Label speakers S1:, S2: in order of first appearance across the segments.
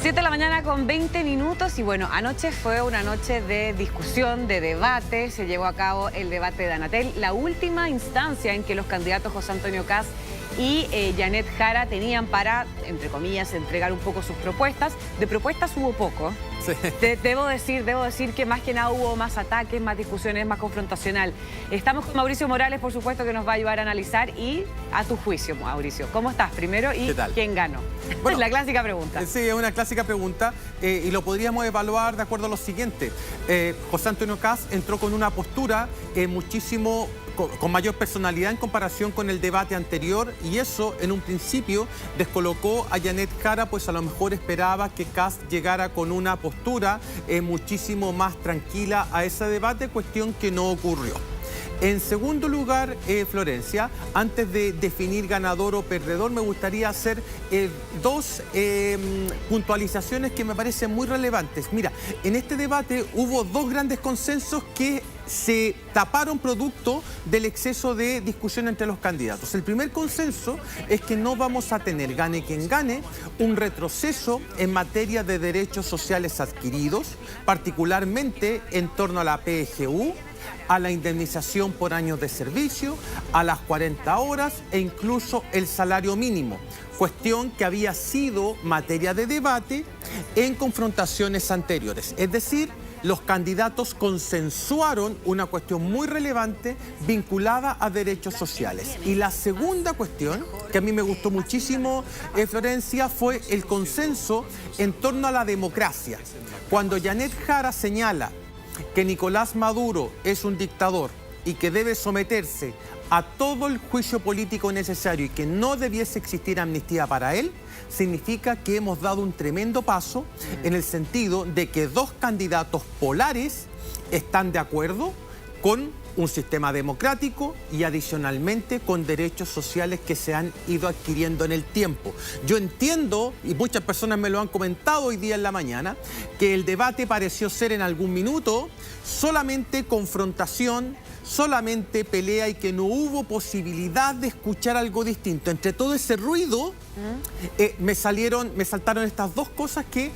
S1: 7 de la mañana con 20 minutos y bueno, anoche fue una noche de discusión, de debate. Se llevó a cabo el debate de Anatel, la última instancia en que los candidatos José Antonio Kast y Janet Jara tenían para, entre comillas, entregar un poco sus propuestas. De propuestas hubo poco. Sí. Debo decir que más que nada hubo más ataques, más discusiones, más confrontacional. Estamos con Mauricio Morales, por supuesto, que nos va a ayudar a analizar. Y a tu juicio, Mauricio, ¿cómo estás primero y quién ganó? Bueno, la clásica pregunta.
S2: Sí, es una clásica pregunta y lo podríamos evaluar de acuerdo a lo siguiente. José Antonio Kast entró con una postura con mayor personalidad en comparación con el debate anterior, y eso en un principio descolocó a Janet Jara, pues a lo mejor esperaba que Kast llegara con una postura muchísimo más tranquila a ese debate, cuestión que no ocurrió. En segundo lugar, Florencia, antes de definir ganador o perdedor, me gustaría hacer dos puntualizaciones que me parecen muy relevantes. Mira, en este debate hubo dos grandes consensos que se taparon producto del exceso de discusión entre los candidatos. El primer consenso es que no vamos a tener, gane quien gane, un retroceso en materia de derechos sociales adquiridos, particularmente en torno a la PGU, a la indemnización por años de servicio, a las 40 horas e incluso el salario mínimo, cuestión que había sido materia de debate en confrontaciones anteriores. Es decir, los candidatos consensuaron una cuestión muy relevante vinculada a derechos sociales. Y la segunda cuestión, que a mí me gustó muchísimo, Florencia, fue el consenso en torno a la democracia. Cuando Janet Jara señala que Nicolás Maduro es un dictador y que debe someterse a todo el juicio político necesario y que no debiese existir amnistía para él, significa que hemos dado un tremendo paso en el sentido de que dos candidatos polares están de acuerdo con un sistema democrático y adicionalmente con derechos sociales que se han ido adquiriendo en el tiempo. Yo entiendo, y muchas personas me lo han comentado hoy día en la mañana, que el debate pareció ser en algún minuto solamente confrontación, solamente pelea y que no hubo posibilidad de escuchar algo distinto. Entre todo ese ruido me saltaron estas dos cosas que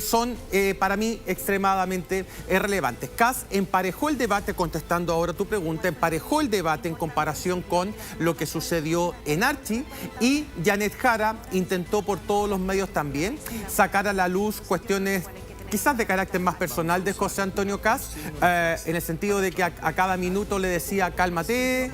S2: son para mí extremadamente relevantes. Kast emparejó el debate, contestando ahora tu pregunta, emparejó el debate en comparación con lo que sucedió en Archi, y Janet Jara intentó por todos los medios también sacar a la luz cuestiones quizás de carácter más personal de José Antonio Kast, en el sentido de que a cada minuto le decía cálmate,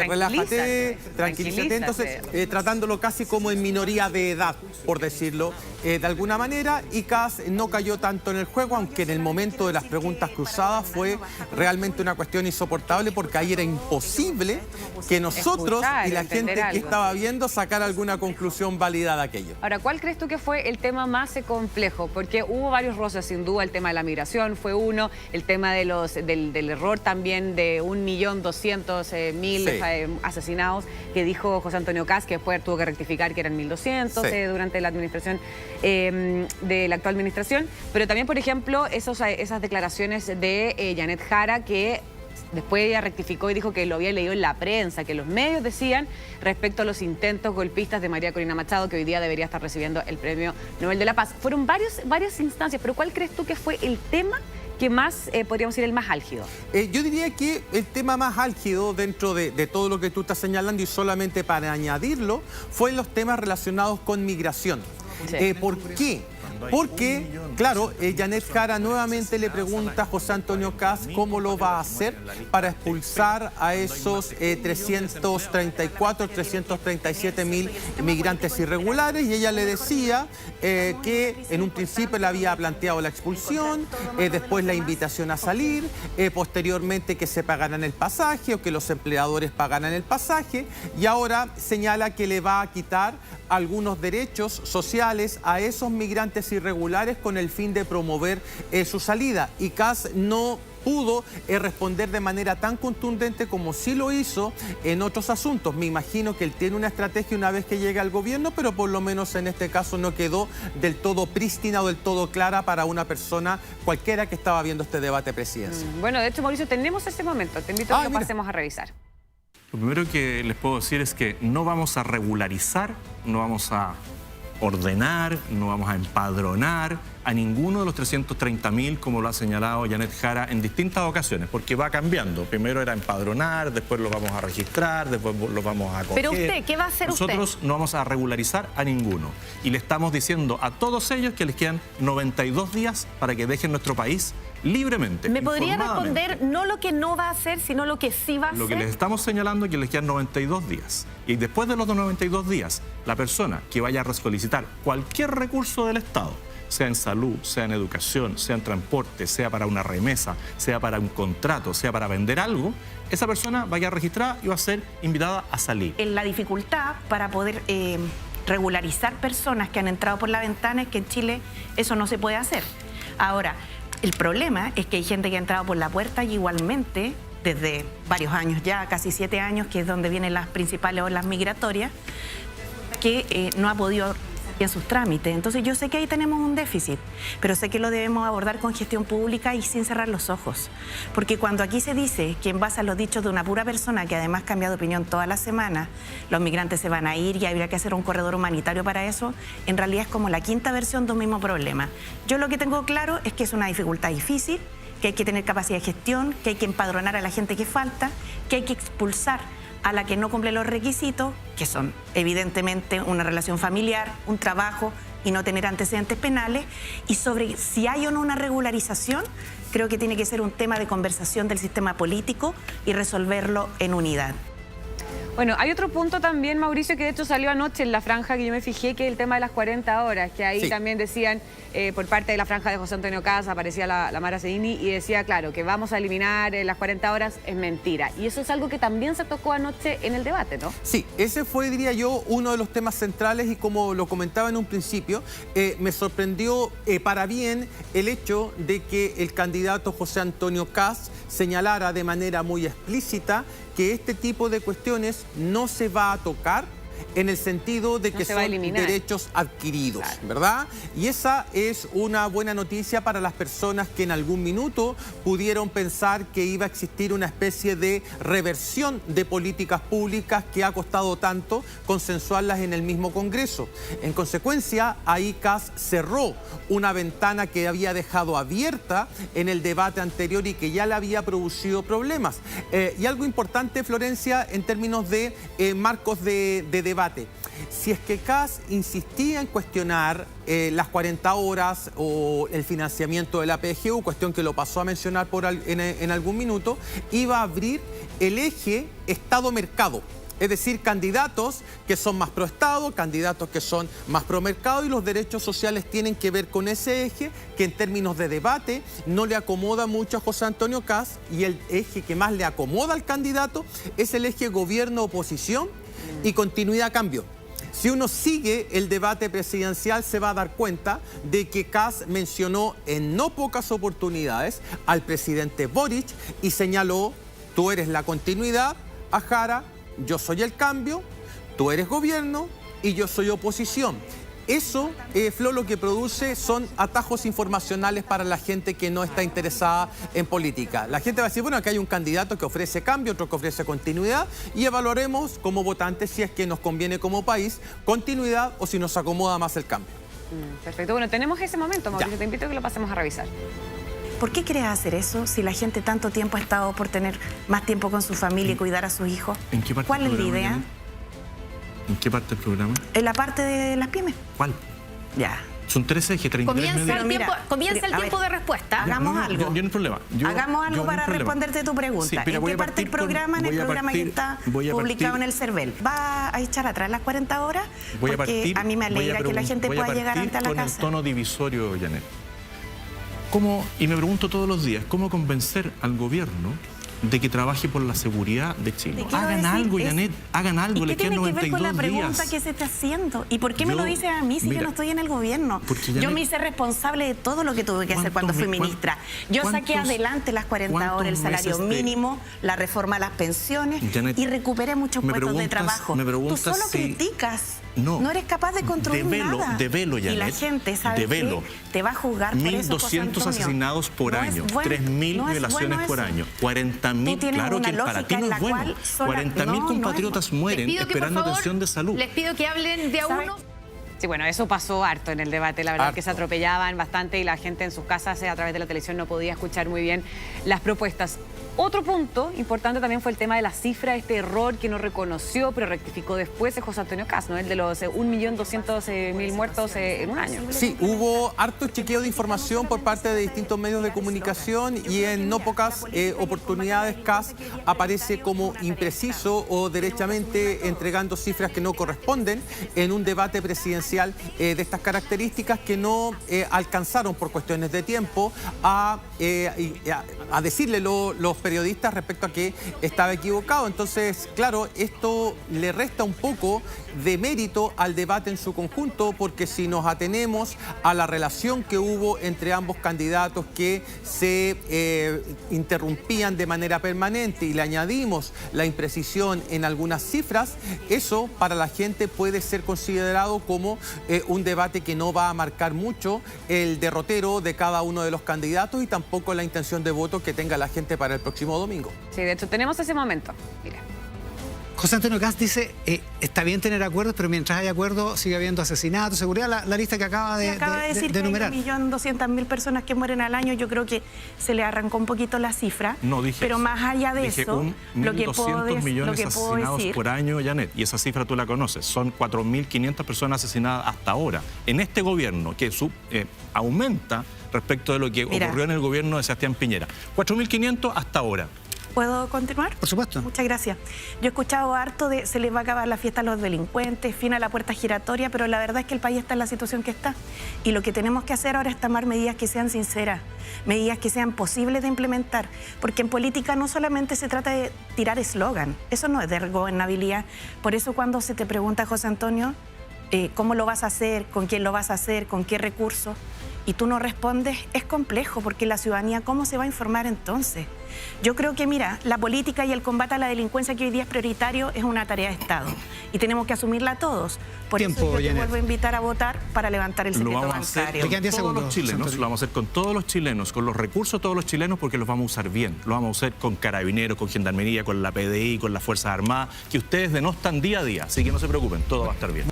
S2: relájate, tranquilízate, entonces tratándolo casi como en minoría de edad, por decirlo de alguna manera, y Kast no cayó tanto en el juego, aunque en el momento de las preguntas cruzadas fue realmente una cuestión insoportable, porque ahí era imposible que nosotros y la gente que estaba viendo sacara alguna conclusión válida de aquello.
S1: Ahora, ¿cuál crees tú que fue el tema más complejo? Porque hubo varios roces, sin duda. El tema de la migración fue uno, el tema de del error también de 1.200.000 asesinados que dijo José Antonio Kast, que después tuvo que rectificar que eran 1.200 durante la administración de la actual administración, pero también, por ejemplo, esas declaraciones de Janet Jara, que después ella rectificó y dijo que lo había leído en la prensa, que los medios decían respecto a los intentos golpistas de María Corina Machado, que hoy día debería estar recibiendo el Premio Nobel de la Paz. Fueron varias instancias, pero ¿cuál crees tú que fue el tema que más, podríamos decir, el más álgido?
S2: Yo diría que el tema más álgido dentro de todo lo que tú estás señalando, y solamente para añadirlo, fue los temas relacionados con migración. ¿Por qué? Porque, claro, Janet Jara nuevamente le pregunta a José Antonio Kast cómo lo va a hacer para expulsar a esos 337.000 migrantes irregulares, y ella le decía que en un principio le había planteado la expulsión, después la invitación a salir, posteriormente que se pagaran el pasaje o que los empleadores pagaran el pasaje, y ahora señala que le va a quitar algunos derechos sociales a esos migrantes irregulares con el fin de promover su salida. Y Kast no pudo responder de manera tan contundente como sí lo hizo en otros asuntos. Me imagino que él tiene una estrategia una vez que llega al gobierno, pero por lo menos en este caso no quedó del todo prístina o del todo clara para una persona cualquiera que estaba viendo este debate presidencial.
S1: Bueno, de hecho, Mauricio, tenemos ese momento. Te invito a que lo pasemos a revisar.
S3: Lo primero que les puedo decir es que no vamos a regularizar, no vamos a ordenar, no vamos a empadronar a ninguno de los 330.000, como lo ha señalado Janet Jara en distintas ocasiones, porque va cambiando. Primero era empadronar, después lo vamos a registrar, después lo vamos a coger.
S4: Pero usted, ¿qué va a hacer
S3: Nosotros no vamos a regularizar a ninguno. Y le estamos diciendo a todos ellos que les quedan 92 días para que dejen nuestro país libremente.
S4: ¿Me podría
S3: informadamente.
S4: responder no lo que no va a hacer, sino lo que sí va a hacer?
S3: Lo que les estamos señalando es que les quedan 92 días. Y después de los 92 días, la persona que vaya a solicitar cualquier recurso del Estado, sea en salud, sea en educación, sea en transporte, sea para una remesa, sea para un contrato, sea para vender algo, esa persona va a quedar registrada y va a ser invitada a salir.
S4: La dificultad para poder regularizar personas que han entrado por la ventana es que en Chile eso no se puede hacer. Ahora, el problema es que hay gente que ha entrado por la puerta y igualmente, desde varios años ya, casi 7 años, que es donde vienen las principales olas migratorias, que no ha podido en sus trámites. Entonces yo sé que ahí tenemos un déficit, pero sé que lo debemos abordar con gestión pública y sin cerrar los ojos. Porque cuando aquí se dice que en base a los dichos de una pura persona, que además cambia de opinión toda la semana, los migrantes se van a ir y habría que hacer un corredor humanitario para eso, en realidad es como la quinta versión de un mismo problema. Yo lo que tengo claro es que es una dificultad difícil, que hay que tener capacidad de gestión, que hay que empadronar a la gente que falta, que hay que expulsar a la que no cumple los requisitos, que son evidentemente una relación familiar, un trabajo y no tener antecedentes penales. Y sobre si hay o no una regularización, creo que tiene que ser un tema de conversación del sistema político y resolverlo en unidad.
S1: Bueno, hay otro punto también, Mauricio, que de hecho salió anoche en la franja, que yo me fijé, que es el tema de las 40 horas, que ahí también decían, por parte de la franja de José Antonio Caz, aparecía la Mara Cedini y decía, claro, que vamos a eliminar las 40 horas, es mentira. Y eso es algo que también se tocó anoche en el debate, ¿no?
S2: Sí, ese fue, diría yo, uno de los temas centrales y como lo comentaba en un principio, me sorprendió para bien el hecho de que el candidato José Antonio Caz señalara de manera muy explícita que este tipo de cuestiones no se va a tocar en el sentido de que son derechos adquiridos, ¿verdad? Y esa es una buena noticia para las personas que en algún minuto pudieron pensar que iba a existir una especie de reversión de políticas públicas que ha costado tanto consensuarlas en el mismo Congreso. En consecuencia, ahí Caz cerró una ventana que había dejado abierta en el debate anterior y que ya le había producido problemas. Y algo importante, Florencia, en términos de marcos de debate. Si es que Caz insistía en cuestionar las 40 horas o el financiamiento de la PGU, cuestión que lo pasó a mencionar en algún minuto, iba a abrir el eje Estado-Mercado. Es decir, candidatos que son más pro-Estado, candidatos que son más pro-mercado, y los derechos sociales tienen que ver con ese eje que en términos de debate no le acomoda mucho a José Antonio Caz, y el eje que más le acomoda al candidato es el eje gobierno-oposición y continuidad-cambio. Si uno sigue el debate presidencial se va a dar cuenta de que Caz mencionó en no pocas oportunidades al presidente Boric y señaló: tú eres la continuidad, a Jara, yo soy el cambio, tú eres gobierno y yo soy oposición. Eso, Flo, lo que produce son atajos informacionales para la gente que no está interesada en política. La gente va a decir, bueno, aquí hay un candidato que ofrece cambio, otro que ofrece continuidad, y evaluaremos como votantes si es que nos conviene como país continuidad o si nos acomoda más el cambio.
S1: Perfecto. Bueno, tenemos ese momento, Mauricio. Te invito a que lo pasemos a revisar.
S4: ¿Por qué quieres hacer eso si la gente tanto tiempo ha estado por tener más tiempo con su familia y cuidar a sus hijos?
S3: ¿En qué parte
S4: ¿Cuál es la
S3: programa,
S4: idea?
S3: Janet? ¿En qué parte del programa?
S4: En la parte de las pymes.
S3: ¿Cuál?
S4: Ya.
S3: Son 13 ejes, 33 medidas.
S4: Comienza el tiempo de respuesta. Hagamos algo.
S3: Yo no hay problema.
S4: Hagamos algo para responderte tu pregunta.
S3: Sí, mira,
S4: ¿En qué parte del programa? En el programa que está publicado en el CERVEL. ¿Va a echar atrás las 40 horas? Porque a mí me alegra que la gente pueda llegar ante la casa.
S3: Con el tono divisorio, Janet. Y me pregunto todos los días, ¿cómo convencer al gobierno de que trabaje por la seguridad de Chile? Hagan algo, Janet, hagan algo.
S4: ¿Y qué tiene que ver con la pregunta
S3: días
S4: que se está haciendo? ¿Y por qué me lo dices a mí si yo no estoy en el gobierno? Yo me hice responsable de todo lo que tuve que hacer cuando fui ministra. Yo saqué adelante las 40 horas, el salario mínimo, la reforma a las pensiones, Janet, y recuperé muchos puestos de trabajo. Tú solo criticas. No eres capaz de construir nada.
S3: Develo, Janet.
S4: Y la gente, ¿sabes qué? Te va a juzgar por eso,
S3: 1.200 asesinados por año, 3.000 violaciones por año, 40.000, claro que para ti no es bueno. 40.000 compatriotas mueren esperando atención de salud.
S5: Les pido que hablen de a uno.
S1: Sí, bueno, eso pasó harto en el debate, la verdad
S2: Harto.
S1: que se atropellaban bastante y la gente en sus casas a través de la televisión no podía escuchar muy bien las propuestas. Otro punto importante también fue el tema de la cifra, este error que no reconoció, pero rectificó después de José Antonio Kast, ¿no? El de los 1.200.000 muertos en un año.
S2: Sí, hubo harto chequeo de información por parte de distintos medios de comunicación y en no pocas oportunidades Kast aparece como impreciso o derechamente entregando cifras que no corresponden en un debate presidencial de estas características que no alcanzaron por cuestiones de tiempo a decirle los periodistas respecto a que estaba equivocado. Entonces, claro, esto le resta un poco de mérito al debate en su conjunto, porque si nos atenemos a la relación que hubo entre ambos candidatos que se interrumpían de manera permanente y le añadimos la imprecisión en algunas cifras, eso para la gente puede ser considerado como un debate que no va a marcar mucho el derrotero de cada uno de los candidatos y tampoco la intención de voto que tenga la gente para el próximo domingo.
S1: Sí, de hecho, tenemos ese momento. Mira.
S5: José Antonio Kast dice, está bien tener acuerdos, pero mientras hay acuerdos sigue habiendo asesinatos, seguridad, la lista que acaba de
S4: decir
S5: enumerar.
S4: Que hay 1.200.000 personas que mueren al año, yo creo que se le arrancó un poquito la cifra.
S3: No dije
S4: pero
S3: eso.
S4: más allá de
S3: Dije
S4: eso, lo que puedo
S3: 1.200 millones asesinados
S4: decir
S3: por año, Janet, y esa cifra tú la conoces, son 4.500 personas asesinadas hasta ahora. En este gobierno, que aumenta respecto de lo que ocurrió en el gobierno de Sebastián Piñera. 4.500 hasta ahora.
S4: ¿Puedo continuar?
S5: Por supuesto.
S4: Muchas gracias. Yo he escuchado harto de se les va a acabar la fiesta a los delincuentes, fin a la puerta giratoria, pero la verdad es que el país está en la situación que está. Y lo que tenemos que hacer ahora es tomar medidas que sean sinceras, medidas que sean posibles de implementar, porque en política no solamente se trata de tirar eslogan, eso no es de gobernabilidad. Por eso cuando se te pregunta, José Antonio, ¿cómo lo vas a hacer? ¿Con quién lo vas a hacer? ¿Con qué recursos? Y tú no respondes, es complejo, porque la ciudadanía, ¿cómo se va a informar entonces? Yo creo que, mira, la política y el combate a la delincuencia que hoy día es prioritario es una tarea de Estado y tenemos que asumirla todos. Por eso yo te vuelvo a invitar a votar para levantar el secreto bancario.
S3: Todos los chilenos, lo vamos a hacer con todos los chilenos, con los recursos de todos los chilenos, porque los vamos a usar bien. Lo vamos a usar con carabineros, con gendarmería, con la PDI, con las Fuerzas Armadas, que ustedes denostan día a día, así que no se preocupen, todo va a estar bien.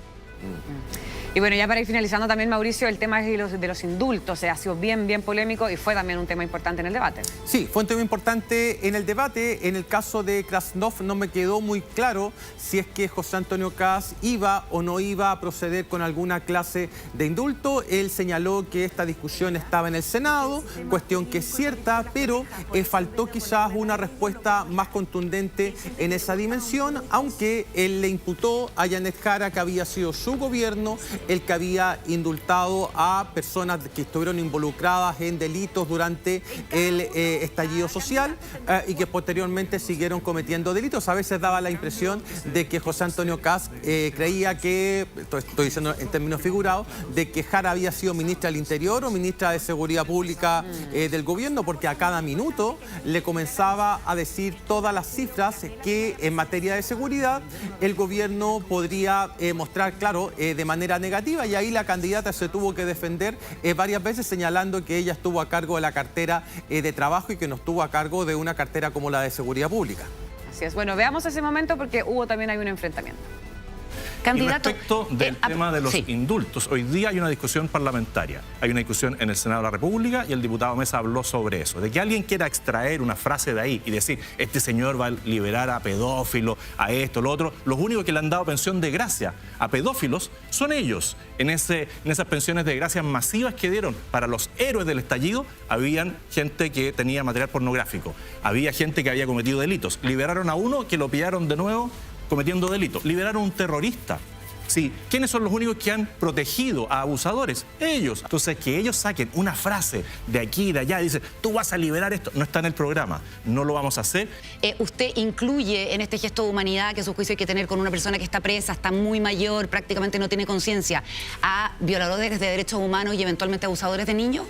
S1: Y bueno, ya para ir finalizando también, Mauricio, el tema de los indultos ha sido bien polémico y fue también un tema importante en el debate.
S2: Sí, fue un tema importante en el debate. En el caso de Krasnov no me quedó muy claro si es que José Antonio Kast iba o no iba a proceder con alguna clase de indulto. Él señaló que esta discusión estaba en el Senado, cuestión que es cierta, pero faltó quizás una respuesta más contundente en esa dimensión, aunque él le imputó a Janet Jara que había sido su gobierno el que había indultado a personas que estuvieron involucradas en delitos durante el estallido social y que posteriormente siguieron cometiendo delitos. A veces daba la impresión de que José Antonio Kast creía que, estoy diciendo en términos figurados, de que Jara había sido ministra del Interior o ministra de Seguridad Pública del gobierno, porque a cada minuto le comenzaba a decir todas las cifras que en materia de seguridad el gobierno podría mostrar, claro, de manera negativa, y ahí la candidata se tuvo que defender varias veces señalando que ella estuvo a cargo de la cartera de trabajo y que no estuvo a cargo de una cartera como la de seguridad pública.
S1: Así es. Bueno, veamos ese momento porque hubo también un enfrentamiento.
S3: Candidato, y respecto del tema de los indultos, hoy día hay una discusión parlamentaria, hay una discusión en el Senado de la República y el diputado Mesa habló sobre eso, de que alguien quiera extraer una frase de ahí y decir, este señor va a liberar a pedófilos, a esto, lo otro. Los únicos que le han dado pensión de gracia a pedófilos son ellos. En esas pensiones de gracia masivas que dieron para los héroes del estallido, habían gente que tenía material pornográfico, había gente que había cometido delitos. Liberaron a uno que lo pillaron de nuevo cometiendo delitos. Liberaron a un terrorista. Sí, ¿quiénes son los únicos que han protegido a abusadores? Ellos. Entonces, que ellos saquen una frase de aquí y de allá y dicen, tú vas a liberar esto, no está en el programa, no lo vamos a hacer.
S6: Usted incluye en este gesto de humanidad que a su juicio hay que tener con una persona que está presa, está muy mayor, prácticamente no tiene conciencia, a violadores de derechos humanos y eventualmente abusadores de niños.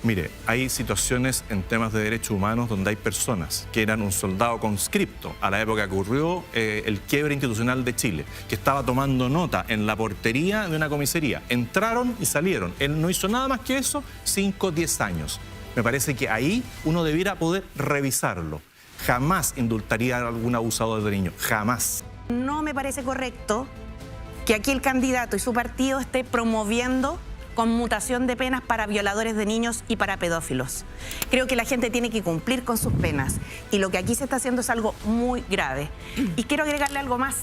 S3: Mire, hay situaciones en temas de derechos humanos donde hay personas que eran un soldado conscripto a la época que ocurrió el quiebre institucional de Chile, que estaba tomando nota en la portería de una comisaría. Entraron y salieron. Él no hizo nada más que eso, 5 o 10 años. Me parece que ahí uno debiera poder revisarlo. Jamás indultaría a algún abusador de niños, jamás.
S4: No me parece correcto que aquí el candidato y su partido esté promoviendo conmutación de penas para violadores de niños y para pedófilos. Creo que la gente tiene que cumplir con sus penas y lo que aquí se está haciendo es algo muy grave. Y quiero agregarle algo más.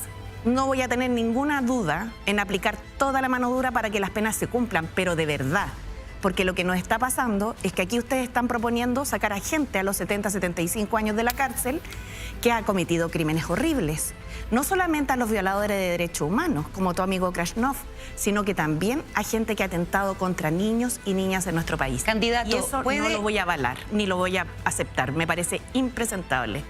S4: No voy a tener ninguna duda en aplicar toda la mano dura para que las penas se cumplan, pero de verdad. Porque lo que nos está pasando es que aquí ustedes están proponiendo sacar a gente a los 70, 75 años de la cárcel que ha cometido crímenes horribles. No solamente a los violadores de derechos humanos, como tu amigo Krasnov, sino que también a gente que ha atentado contra niños y niñas en nuestro país.
S6: Candidato,
S4: y eso no lo voy a avalar, ni lo voy a aceptar. Me parece impresentable.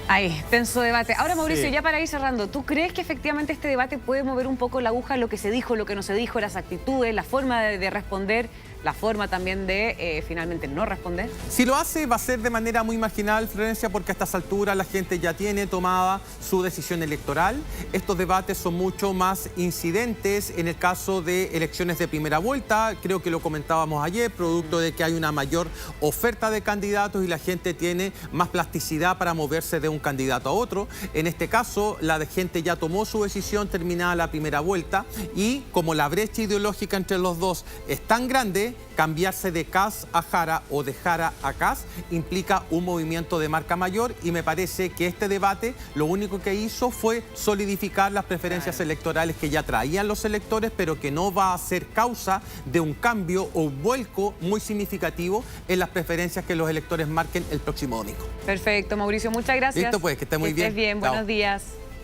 S1: Ahí, tenso debate. Ahora, Mauricio,
S3: Sí.
S1: ya para ir cerrando, ¿tú crees que efectivamente este debate puede mover un poco la aguja en lo que se dijo, lo que no se dijo, las actitudes, la forma de responder, la forma también de finalmente no responder?
S2: Si lo hace, va a ser de manera muy marginal, Florencia, porque a estas alturas la gente ya tiene tomada su decisión electoral. Estos debates son mucho más incidentes en el caso de elecciones de primera vuelta. Creo que lo comentábamos ayer, producto de que hay una mayor oferta de candidatos y la gente tiene más plasticidad para moverse de un candidato a otro. En este caso, la gente ya tomó su decisión terminada la primera vuelta y como la brecha ideológica entre los dos es tan grande, cambiarse de Kast a Jara o de Jara a Kast implica un movimiento de marca mayor y me parece que este debate lo único que hizo fue solidificar las preferencias electorales que ya traían los electores, pero que no va a ser causa de un cambio o un vuelco muy significativo en las preferencias que los electores marquen el próximo domingo.
S1: Perfecto, Mauricio, muchas gracias.
S2: Listo, pues, que esté muy
S1: Que estés
S2: bien.
S1: bien,
S2: Chao.
S1: buenos días.